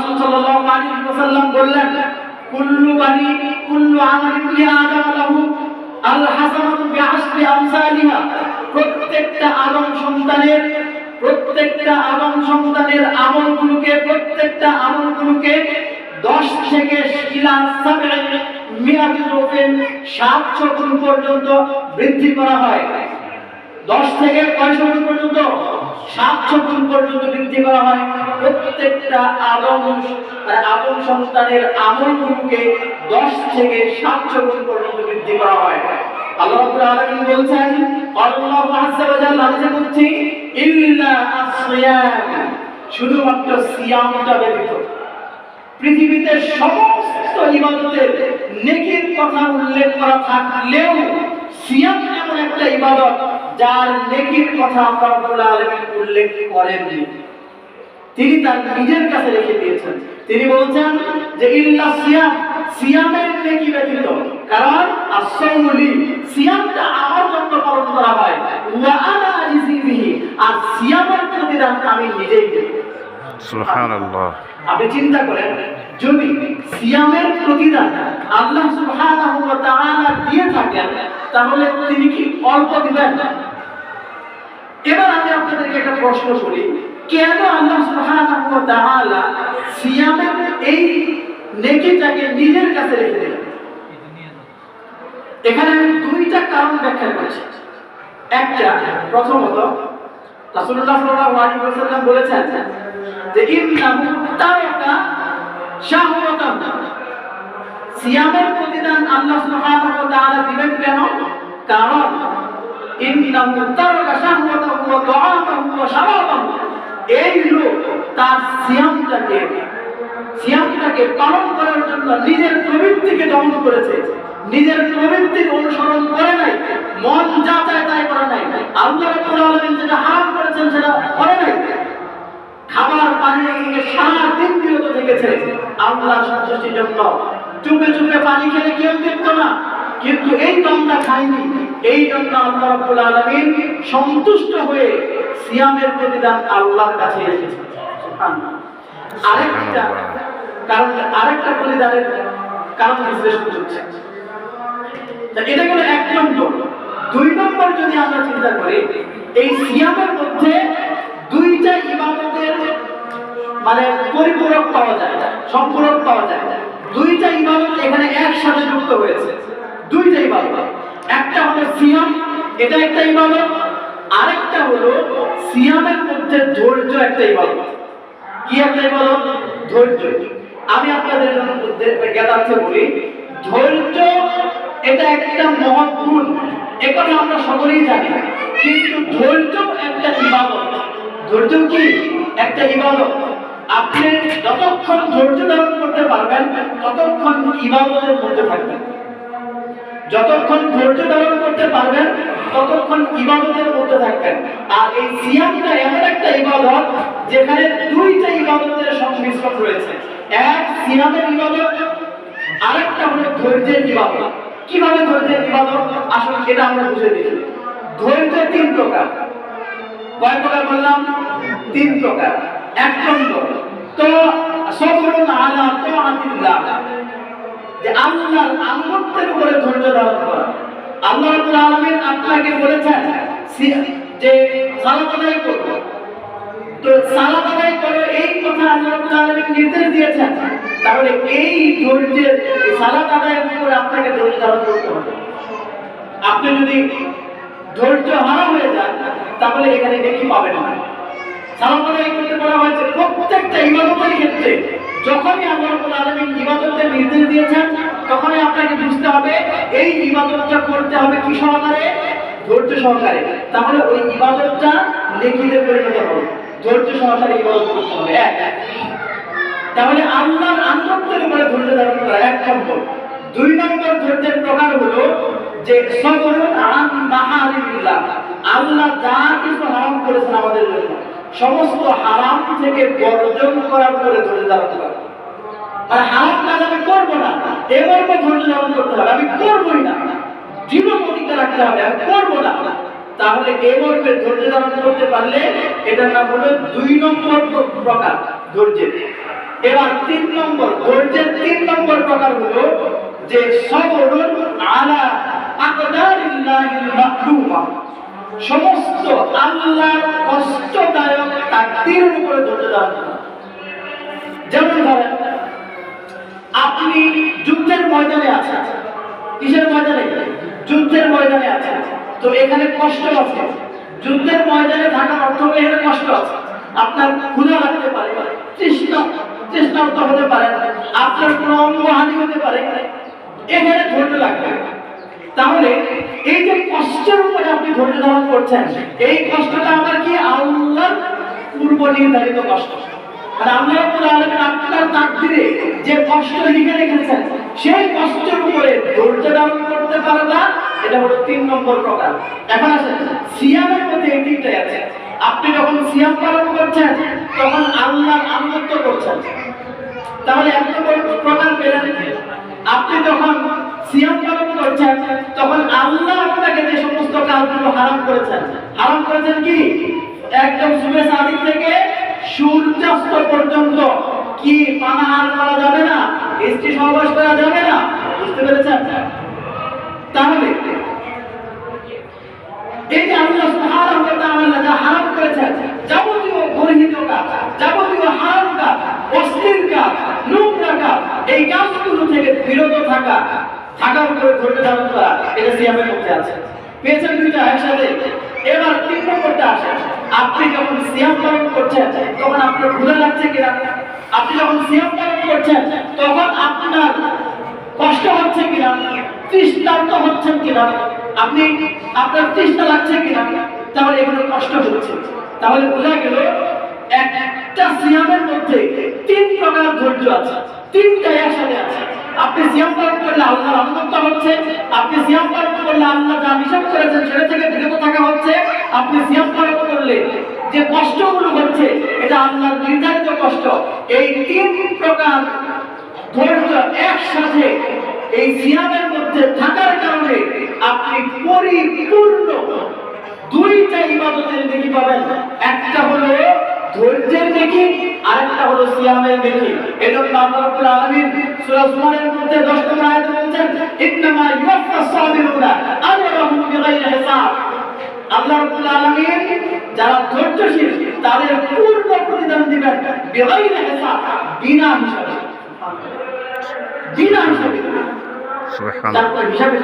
রাসূল সাল্লাল্লাহু আলাইহি ওয়াসাল্লাম বললেন, কুল্লু আমালি ইবনি আদম লাহু আল হাসানাতু বিআশরি আমসালিহা। প্রত্যেকটা আদম সন্তানের আমলগুলোকে 10 থেকে 700 গুণ পর্যন্ত বৃদ্ধি করা হয়। 10 থেকে কয়শো গুণ পর্যন্ত? 700 গুণ পর্যন্ত বৃদ্ধি করা হয়। প্রত্যেকটা আদম সন্তানের আমলগুলোকে 10 থেকে 700 গুণ পর্যন্ত বৃদ্ধি করা হয়। আল্লাহ রাব্বুল আলামিন বলছেন, আল্লাহু আযজা ওয়া জাল্লা হাদিসে বলছি, ইল্লা আস-সিয়াম, শুধুমাত্র সিয়ামটা ব্যতীত। পৃথিবীতে সমস্ত ইবাদতের নেকির কথা উল্লেখ করা থাকলেও সিয়াম এমন একটা ইবাদত যার নেকির কথা আল্লাহ রাব্বুল আলামিন উল্লেখ করেননি, তিনি তার নিজের কাছে রেখে দিয়েছেন। তিনি বলছেন যে ইল্লা সিয়াম, সিয়ামের নেকি ব্যতীত। কারণ as-সাওমুলি, সিয়ামটা আমার জন্য পালন করা হয়, ওয়া আনা আজজি বিহি, আর সিয়ামের প্রতিদান আমি নিজেই দেব। সুবহানাল্লাহ। আপনি চিন্তা করেন, যদি সিয়ামের প্রতিদান আল্লাহ সুবহানাহু ওয়া তাআলা দিয়ে থাকেন, তাহলে তিনি কি অল্প দিবেন? এবার আমি আপনাদেরকে একটা প্রশ্ন করি, কেন আল্লাহ সুবহানাহু ওয়া তাআলা সিয়ামের এই নেকিটাকে নিজের কাছে রেখে দিলেন? এখানে আমি দুইটা কারণ ব্যাখ্যা করছি। একটা, প্রথমত রাসূলুল্লাহ সাল্লাল্লাহু আলাইহি ওয়াসাল্লাম বলেছেন যে ইন্নাহু তারাকা শাহওয়াতান, সিয়ামের প্রতিদান আল্লাহ সুবহানাহু ওয়া তাআলা দিবেন কেন? কারণ ইন্নাহু তারাকা শাহওয়াতাহু ওয়া তাআমাহু ওয়া শারাবাহু, এই লোক তার সিয়ামটাকে পালন করার জন্য নিজের প্রবৃত্তিকে দমন করেছে, নিজের প্রবৃত্তির অনুসরণ করে নাই, মন যা চায় তাই করে নাই, আল্লাহ রাব্বুল আলামিন যেটা হারাম করেছেন সেটা করে নাই, খাবার পানি থেকে সারা দিন বিরত থেকেছে আল্লাহর সন্তুষ্টির জন্য। চুপে চুপে পানি খেলে কেউ দেখতো না, কিন্তু এই বান্দা খায়নি, এই জন্য আল্লাহ রাব্বুল আলামিন সন্তুষ্ট হয়ে সিয়ামের প্রতিদান আল্লাহর কাছে রেখেছেন। সুবহানাল্লাহ। আরেকটা প্রতিদানের কারণ বিশ্লেষণ করছে। এটা গেল 1 নম্বর। 2 নম্বর যদি আমরা চিন্তা করি, এই সিয়ামের মধ্যে দুইটা ইবাদতের মানে পরিপূরক পাওয়া যায়, সম্পূরক পাওয়া যায়। দুইটা ইবাদত এখানে একসাথে যুক্ত হয়েছে, দুইটা ইবাদত। একটা হলো সিয়াম, এটা একটা ইবাদত। আরেকটা হলো সিয়ামের মধ্যে ধৈর্য একটা ইবাদত। কি একটা ইবাদত? ধৈর্য। আমি আপনাদের জন্য জ্ঞাতার্থে বলি, ধৈর্য এটা একটা মহৎ গুণ, একথা আমরা সকলেই জানি, কিন্তু ধৈর্য একটা ইবাদত। ধৈর্য কি? একটা ইবাদত। আপনি যতক্ষণ ধৈর্য ধারণ করতে পারবেন ততক্ষণ ইবাদতের মধ্যে থাকবেন, যতক্ষণ ধৈর্য ধারণ করতে পারবেন ততক্ষণ ইবাদতের মধ্যে থাকবেন। আর এই সিয়ামটা এমন একটা ইবাদত যেখানে দুইটা ইবাদতের সংমিশ্রণ রয়েছে। এক সিয়ামের ইবাদত, আরেকটা হলো ধৈর্যের ইবাদত। কিভাবে ধৈর্যের ইবাদত? আসলে এটা আমরা বুঝে দিই। ধৈর্য 3 প্রকার। কয় প্রকার বললাম? 3 প্রকার। 1 নম্বর তো সবরুন আলা তাআতিল্লাহ, যে আল্লাহর আনুগত্যের উপরে ধৈর্য ধারণ করা। আল্লাহ রাব্বুল আলামিন আপনাকে বলেছেন যে সালাত আদায় করো, তো সালাত আদায় করো, এই কথা আল্লাহ রাব্বুল আলামিন নির্দেশ দিয়েছেন। তাহলে এই ধৈর্যের, এই সালাত আদায়ের উপরে আপনাকে ধৈর্য ধারণ করতে হবে। আপনি যদি ধৈর্য হারা হয়ে যান তাহলে এখানে নেকি পাবেন না। সালাত আদায় করতে বলা হয়েছে প্রত্যেকটা ইবাদতের ক্ষেত্রে। যখনই আল্লাহ রাব্বুল আলামিন ইবাদতের নির্দেশ দিয়েছেন তখনই আপনাকে বুঝতে হবে এই ইবাদতটা করতে হবে কি সহকারে? ধৈর্য সহকারে। তাহলে ওই ইবাদতটা নেকিতে পরিণত হবে, ধৈর্য সহকারে ইবাদত করতে হবে। তাহলে আল্লাহর আনুগত্যের উপরে ধৈর্য ধারণ করা 1 নম্বর। 2 নম্বর ধৈর্যের প্রকার হলো যে সবরুন আন মাহারিমিল্লাহ, আল্লাহ যা কিছু হারাম করেছেন আমাদের জন্য সমস্ত হারাম থেকে বর্জন করার উপরে ধৈর্য ধারণ করা। আর হারাম কাজ আমি করবো না, এবার ধৈর্য ধারণ করতে হবে। আমি করবোই না, দৃঢ় প্রতিজ্ঞা রাখতে হবে, আমি করবো না। তাহলে এবার ধৈর্য ধারণ করতে পারলে এটার নাম হলো 2 নম্বর প্রকার ধৈর্যের। এবার 3 নম্বর ধৈর্যের 3 নম্বর প্রকার হলো যে সবরুন আলা আকদারিল্লাহিল মাকরুমা, সমস্ত আল্লাহর কষ্টদায়ক তাকদীরের উপরে ধৈর্য ধারণ করা। যেমন ধরেন আপনি যুদ্ধের ময়দানে আছেন, কিসের ময়দানে? যুদ্ধের ময়দানে আছেন। তো এখানে কষ্ট আছে, যুদ্ধের ময়দানে থাকার অর্থ হলো এখানে কষ্ট আছে। আপনার ক্ষুধা লাগতে পারে, তৃষ্ণার্ত হতে পারে, আপনার কোনো অঙ্গহানি হতে পারে, এখানে ধৈর্য লাগবে। তাহলে এই যে কষ্টের উপরে আপনি ধৈর্য ধারণ করছেন, এই কষ্টটা আমার কি আল্লাহর পূর্ব নির্ধারিত কষ্ট। আর আল্লাহ রাব্বুল আলামিন আপনার তাকদীরে যে কষ্ট লিখে রেখেছেন, সেই কষ্টের উপরে ধৈর্য ধারণ করতে পারে না, এটা হলো 3 নম্বর প্রকার। এখন আসেন সিয়ামের মধ্যে এই তিনটাই আছে। আপনি যখন সিয়াম পালন করছেন তখন আল্লাহর আনুগত্য করছেন, তাহলে এক নম্বর প্রকার পেলেন। আপনি যখন সিয়াম পালন করছেন তখন আল্লাহ আপনাকে যে সমস্ত কাজগুলো হারাম করেছেন কি? একদম সুবে সাদিক থেকে সূর্যাস্ত পর্যন্ত কি পানাহার করা যাবে না, স্ত্রী সহবাস করা যাবে না, বুঝতে পেরেছেন? তাহলে এই যে আল্লাহ সুবহানাহু ওয়া তাআলা যা হারাম করেছেন, যাবতীয় গর্হিত কাজ, যাবতীয় হারাম কাজ, অশ্লীল কাজ, নোংরা কাজ, এই কাজগুলো থেকে বিরত থাকার উপরে ধৈর্য ধারণ করা, এটা সিয়ামের মধ্যে আছে। পেয়েছেন দুইটা একসাথে। এবার 3 নম্বরটা আসে, আপনি যখন সিয়াম পালন করছেন তখন আপনার ক্ষুধা লাগছে কিনা? আপনি যখন সিয়াম পালন করছেন তখন আপনার কষ্ট হচ্ছে কিনা, তৃষ্ণার্ত হচ্ছেন কিনা, আপনার তৃষ্ণা লাগছে কিনা? তাহলে এগুলো কষ্ট হচ্ছে। তাহলে বোঝা গেল একটা সিয়ামের মধ্যে 3 প্রকার ধৈর্য আছে, 3টা একসাথে আছে। আপনি সিয়াম পালন করলে আল্লাহর আনুগত্য হচ্ছে, আপনি সিয়াম পালন করলে আল্লাহ যা নিষেধ করেছেন সেটা থেকে বিরত থাকা হচ্ছে, আপনি সিয়াম পালন করলে যে কষ্টগুলো হচ্ছে এটা আল্লাহর নির্ধারিত কষ্ট। এই 3 প্রকার ধৈর্য একসাথে এই সিয়ামের মধ্যে থাকার কারণে আপনি পরিপূর্ণ 2টা ইবাদতের নেকি পাবেন। একটা হলো ধৈর্যের নেকি, আরেকটা হলো সিয়ামের নেকি। এজন্য আল্লাহ রাব্বুল আলামিন সূরা জুমারের মধ্যে 10 নম্বর আয়াতে বলেছেন, ইন্নামা ইউওয়াফাস সাবিরুনা আজরাহুম বিগাইরি হিসাব। আল্লাহ রাব্বুল আলামিন যারা ধৈর্যশীল তাদের পূর্ণ প্রতিদান দিবেন বিগাইরি হিসাব, বিনা হিসাবে। সুবহানাল্লাহ। তারপর হিসাবে